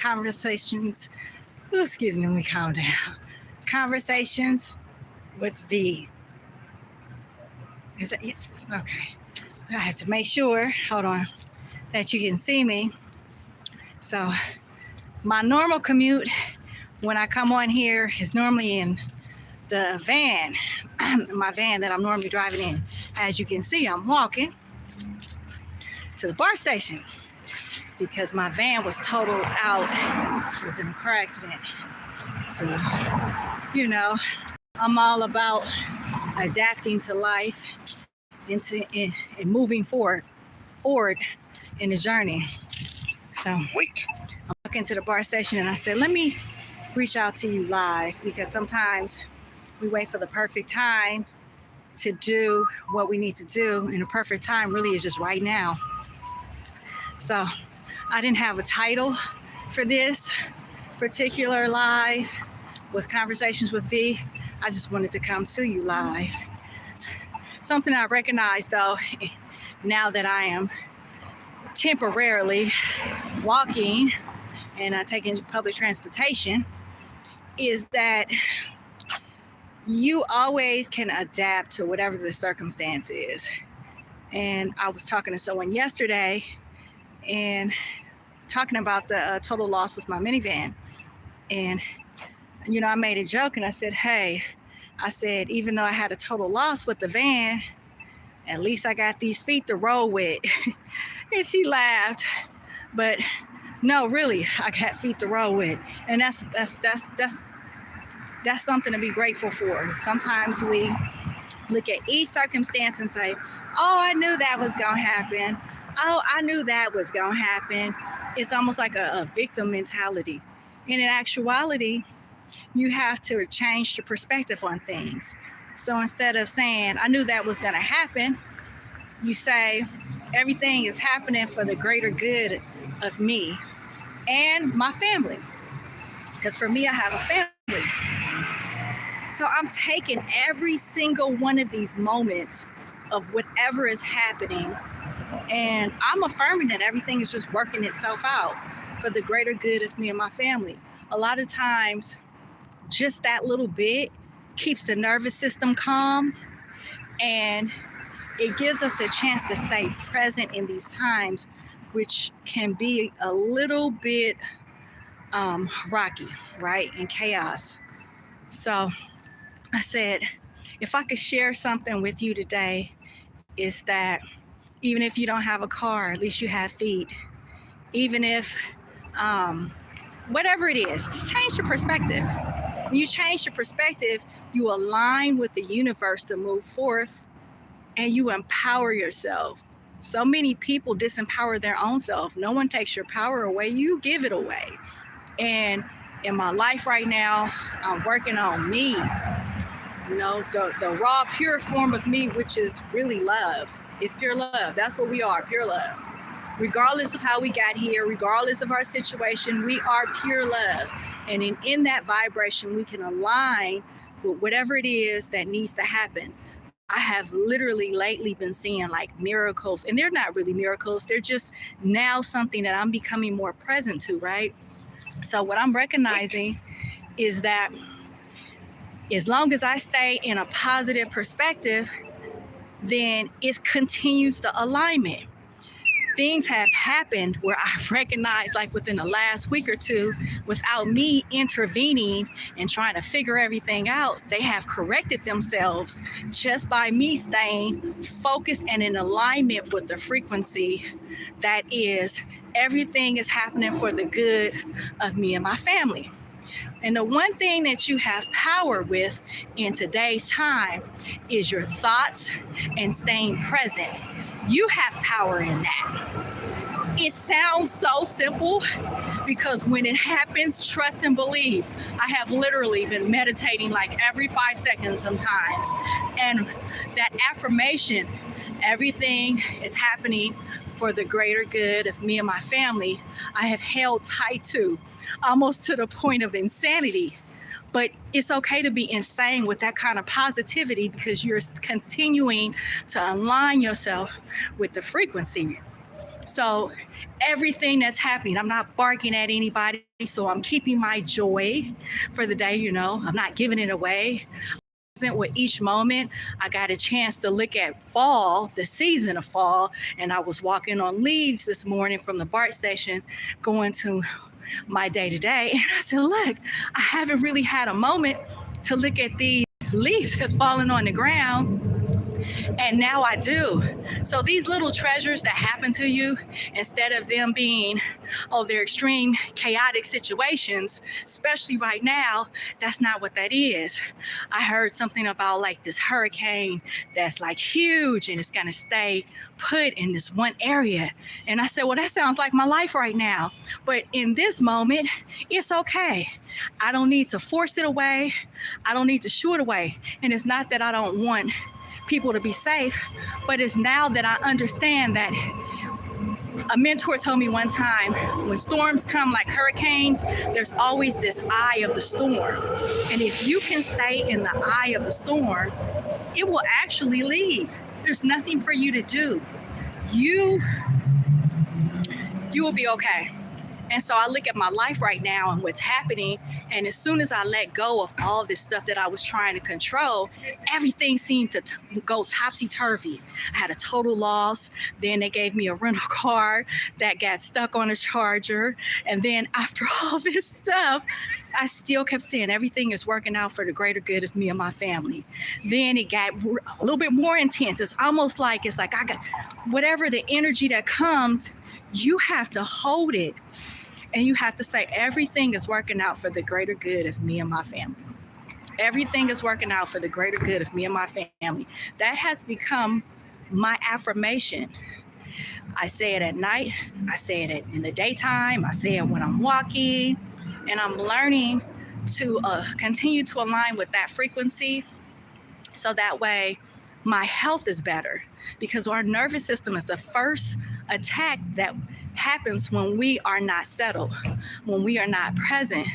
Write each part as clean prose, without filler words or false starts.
Conversations, ooh, excuse me, let me calm down. Conversations with V. Is that it? Okay. I have to make sure, hold on, that you can see me. So my normal commute when I come on here is normally in the van, my van that I'm normally driving in. As you can see, I'm walking to the bar station because my van was totaled out. It was in a car accident. So, you know, I'm all about adapting to life and moving forward in the journey. So I'm walking to the bar station and I said, let me reach out to you live, because sometimes we wait for the perfect time to do what we need to do, and the perfect time really is just right now. So I didn't have a title for this particular live with Conversations with V. I just wanted to come to you live. Something I recognize though, now that I am temporarily walking and taking public transportation, is that you always can adapt to whatever the circumstance is. And I was talking to someone yesterday and talking about the total loss with my minivan. And, you know, I made a joke and I said, hey, I said, even though I had a total loss with the van, at least I got these feet to roll with. And she laughed, but no, really, I got feet to roll with. And that's something to be grateful for. Sometimes we look at each circumstance and say, oh, I knew that was gonna happen. Oh, I knew that was gonna happen. It's almost like a victim mentality. And in actuality, you have to change your perspective on things. So instead of saying, I knew that was gonna happen, you say, everything is happening for the greater good of me and my family. Because for me, I have a family. So I'm taking every single one of these moments of whatever is happening, and I'm affirming that everything is just working itself out for the greater good of me and my family. A lot of times, just that little bit keeps the nervous system calm, and it gives us a chance to stay present in these times, which can be a little bit rocky, right? And chaos. So I said, if I could share something with you today, is that even if you don't have a car, at least you have feet. Even if, whatever it is, just change your perspective. When you change your perspective, you align with the universe to move forth, and you empower yourself. So many people disempower their own self. No one takes your power away, you give it away. And in my life right now, I'm working on me. You know, the raw, pure form of me, which is really love. It's pure love. That's what we are, pure love. Regardless of how we got here, regardless of our situation, we are pure love. And in that vibration, we can align with whatever it is that needs to happen. I have literally lately been seeing like miracles, and they're not really miracles. They're just now something that I'm becoming more present to, right? So what I'm recognizing is that as long as I stay in a positive perspective, then it continues the alignment. Things have happened where I've recognized, like within the last week or two, without me intervening and trying to figure everything out, they have corrected themselves just by me staying focused and in alignment with the frequency that is, everything is happening for the good of me and my family. And the one thing that you have power with in today's time is your thoughts and staying present. You have power in that. It sounds so simple because when it happens, trust and believe. I have literally been meditating like every 5 seconds sometimes. And that affirmation, everything is happening for the greater good of me and my family, I have held tight to, almost to the point of insanity. But it's okay to be insane with that kind of positivity because you're continuing to align yourself with the frequency. So everything that's happening, I'm not barking at anybody. So I'm keeping my joy for the day, I'm not giving it away. With each moment, I got a chance to look at fall, the season of fall, and I was walking on leaves this morning from the BART station going to my day to day. And I said, look, I haven't really had a moment to look at these leaves that's falling on the ground. And now I do. So these little treasures that happen to you, instead of them being, they're extreme chaotic situations, especially right now, that's not what that is. I heard something about like this hurricane that's like huge and it's gonna stay put in this one area. And I said, well, that sounds like my life right now. But in this moment, it's okay. I don't need to force it away. I don't need to shoo it away. And it's not that I don't want people to be safe, but it's now that I understand that a mentor told me one time, when storms come like hurricanes, there's always this eye of the storm. And if you can stay in the eye of the storm, it will actually leave. There's nothing for you to do. You will be okay. And so I look at my life right now and what's happening. And as soon as I let go of all this stuff that I was trying to control, everything seemed to go topsy-turvy. I had a total loss. Then they gave me a rental car that got stuck on a charger. And then after all this stuff, I still kept saying everything is working out for the greater good of me and my family. Then it got a little bit more intense. It's almost like, I got whatever the energy that comes, you have to hold it. And you have to say, everything is working out for the greater good of me and my family. Everything is working out for the greater good of me and my family. That has become my affirmation. I say it at night. I say it in the daytime. I say it when I'm walking. And I'm learning to continue to align with that frequency so that way my health is better. Because our nervous system is the first attack that happens when we are not settled, when we are not present.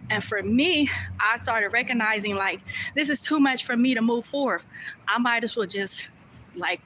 And for me, I started recognizing like, this is too much for me to move forward. I might as well just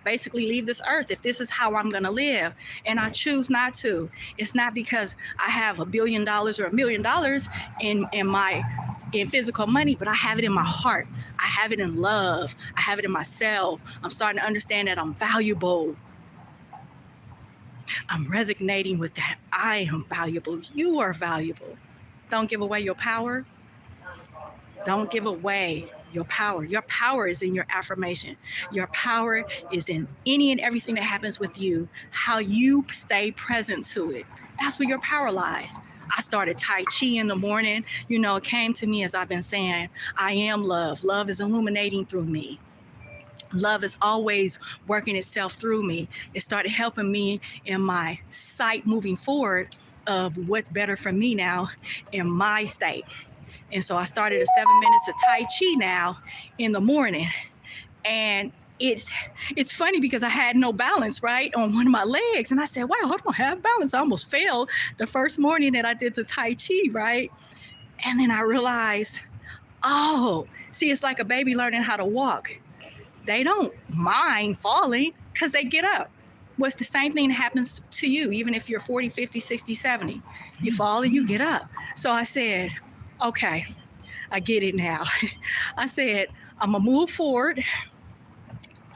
basically leave this earth if this is how I'm gonna live. And I choose not to. It's not because I have $1 billion or $1 million in physical money, but I have it in my heart. I have it in love. I have it in myself. I'm starting to understand that I'm valuable. I'm resonating with that. I am valuable. You are valuable. Don't give away your power. Don't give away your power. Your power is in your affirmation. Your power is in any and everything that happens with you, how you stay present to it. That's where your power lies. I started Tai Chi in the morning. It came to me as I've been saying, I am love. Love is illuminating through me. Love is always working itself through me. It started helping me in my sight moving forward of what's better for me now in my state. And so I started a 7 minutes of Tai Chi now in the morning. And it's funny because I had no balance, right, on one of my legs. And I said, wow, I don't have balance. I almost fell the first morning that I did the Tai Chi, right? And then I realized, it's like a baby learning how to walk. They don't mind falling because they get up. Well, it's the same thing that happens to you, even if you're 40, 50, 60, 70. You fall and you get up. So I said, okay, I get it now. I said, I'm going to move forward.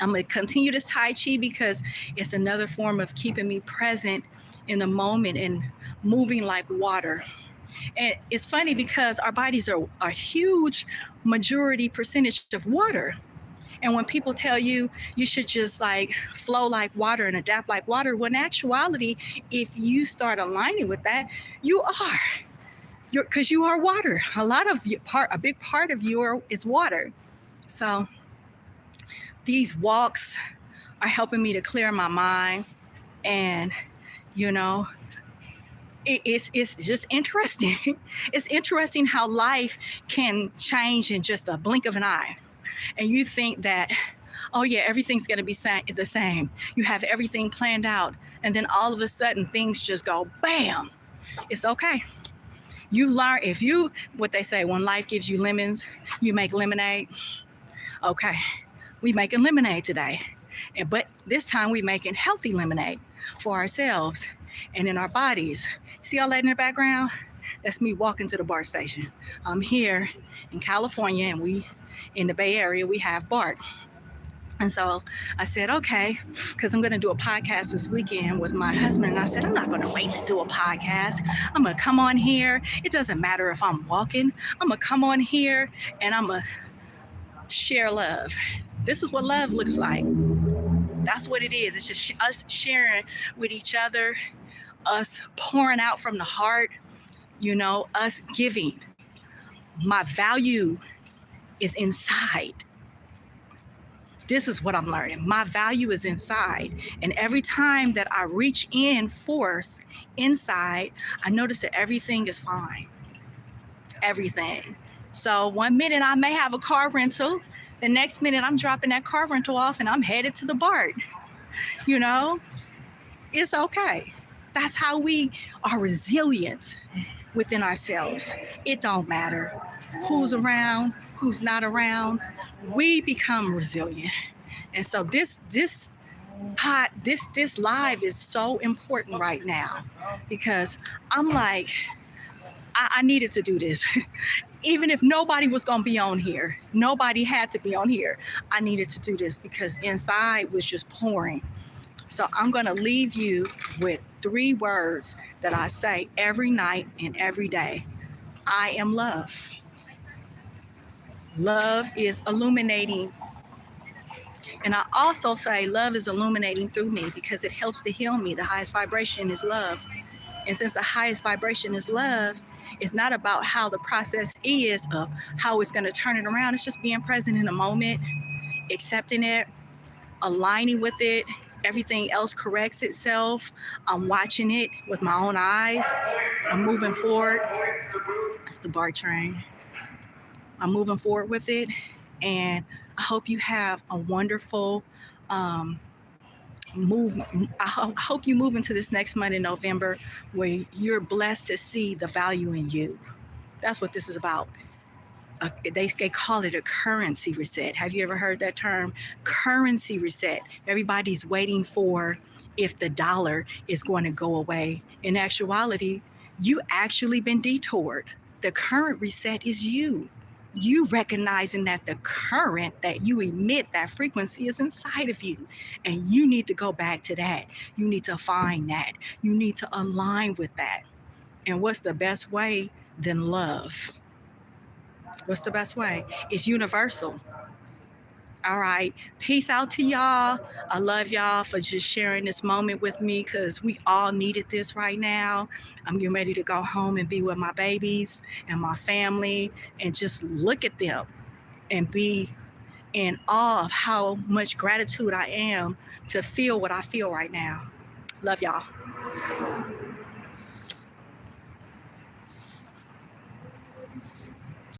I'm going to continue this Tai Chi because it's another form of keeping me present in the moment and moving like water. And it's funny because our bodies are a huge majority percentage of water. And when people tell you you should just flow like water and adapt like water, when in actuality, if you start aligning with that, you are. Because you are water. A big part of you is water. So these walks are helping me to clear my mind. And, it's just interesting. It's interesting how life can change in just a blink of an eye. And you think that, everything's going to be the same. You have everything planned out. And then all of a sudden, things just go, bam. It's okay. You learn, what they say, when life gives you lemons, you make lemonade. Okay, we making lemonade today. But this time we making healthy lemonade. for ourselves and in our bodies. See all that in the background? That's me walking to the BART station. I'm here in California, and we in the Bay Area, we have BART. And so I said, okay, because I'm going to do a podcast this weekend with my husband. And I said, I'm not going to wait to do a podcast. I'm going to come on here. It doesn't matter if I'm walking. I'm going to come on here and I'm going to share love. This is what love looks like. That's what it is. It's just us sharing with each other, us pouring out from the heart, us giving. My value is inside. This is what I'm learning. My value is inside. And every time that I reach forth inside, I notice that everything is fine. Everything. So one minute I may have a car rental. The next minute I'm dropping that car rental off and I'm headed to the BART. It's okay. That's how we are resilient within ourselves. It don't matter who's around, who's not around. We become resilient. And so this live is so important right now, because I'm like, I needed to do this. Even if nobody was going to be on here, nobody had to be on here, I needed to do this because inside was just pouring. So I'm going to leave you with 3 words that I say every night and every day. I am love. Love is illuminating. And I also say love is illuminating through me because it helps to heal me. The highest vibration is love. And since the highest vibration is love, it's not about how the process is of how it's going to turn it around. It's just being present in the moment, accepting it, aligning with it. Everything else corrects itself. I'm watching it with my own eyes. I'm moving forward. That's the BART train. I'm moving forward with it. And I hope you have a wonderful move. I hope you move into this next month in November where you're blessed to see the value in you. That's what this is about. They call it a currency reset. Have you ever heard that term? Currency reset. Everybody's waiting for if the dollar is going to go away. In actuality, you actually been detoured. The current reset is you. You recognizing that the current that you emit, that frequency is inside of you. And you need to go back to that. You need to find that. You need to align with that. And what's the best way than love? What's the best way? It's universal. All right. Peace out to y'all. I love y'all for just sharing this moment with me because we all needed this right now. I'm getting ready to go home and be with my babies and my family and just look at them and be in awe of how much gratitude I am to feel what I feel right now. Love y'all.